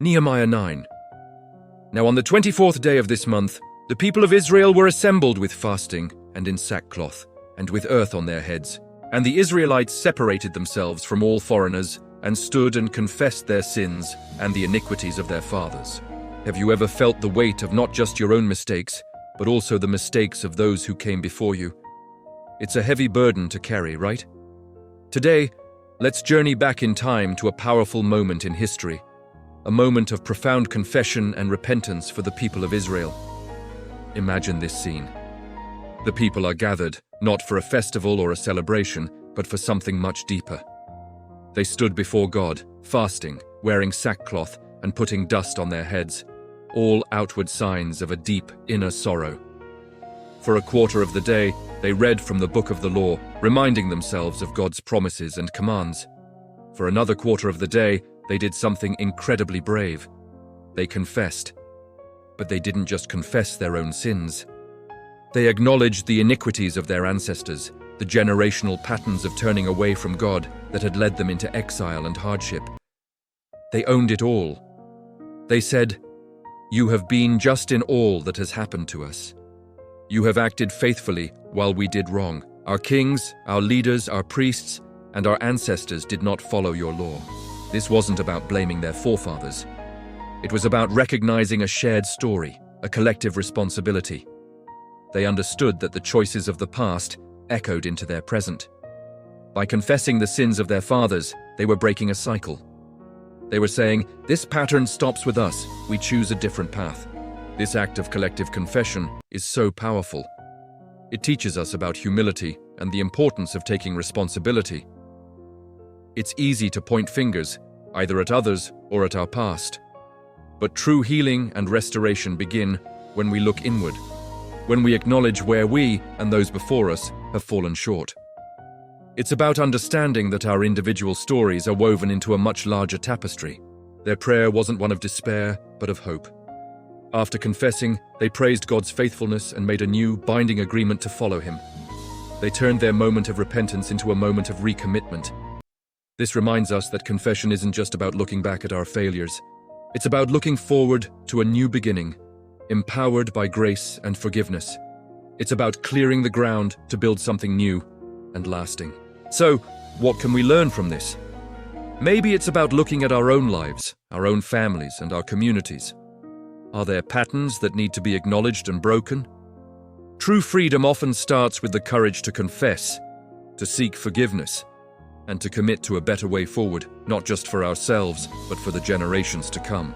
Nehemiah 9. Now on the 24th day of this month, the people of Israel were assembled with fasting and in sackcloth, and with earth on their heads. And the Israelites separated themselves from all foreigners, and stood and confessed their sins and the iniquities of their fathers. Have you ever felt the weight of not just your own mistakes, but also the mistakes of those who came before you? It's a heavy burden to carry, right? Today, let's journey back in time to a powerful moment in history, a moment of profound confession and repentance for the people of Israel. Imagine this scene. The people are gathered, not for a festival or a celebration, but for something much deeper. They stood before God, fasting, wearing sackcloth, and putting dust on their heads, all outward signs of a deep inner sorrow. For a quarter of the day, they read from the book of the law, reminding themselves of God's promises and commands. For another quarter of the day, they did something incredibly brave. They confessed. But they didn't just confess their own sins. They acknowledged the iniquities of their ancestors, the generational patterns of turning away from God that had led them into exile and hardship. They owned it all. They said, "You have been just in all that has happened to us. You have acted faithfully while we did wrong. Our kings, our leaders, our priests, and our ancestors did not follow your law." This wasn't about blaming their forefathers. It was about recognizing a shared story, a collective responsibility. They understood that the choices of the past echoed into their present. By confessing the sins of their fathers, they were breaking a cycle. They were saying, "This pattern stops with us, we choose a different path." This act of collective confession is so powerful. It teaches us about humility and the importance of taking responsibility. It's easy to point fingers, either at others or at our past. But true healing and restoration begin when we look inward, when we acknowledge where we and those before us have fallen short. It's about understanding that our individual stories are woven into a much larger tapestry. Their prayer wasn't one of despair, but of hope. After confessing, they praised God's faithfulness and made a new, binding agreement to follow Him. They turned their moment of repentance into a moment of recommitment. This reminds us that confession isn't just about looking back at our failures. It's about looking forward to a new beginning, empowered by grace and forgiveness. It's about clearing the ground to build something new and lasting. So, what can we learn from this? Maybe it's about looking at our own lives, our own families, and our communities. Are there patterns that need to be acknowledged and broken? True freedom often starts with the courage to confess, to seek forgiveness, and to commit to a better way forward, not just for ourselves, but for the generations to come.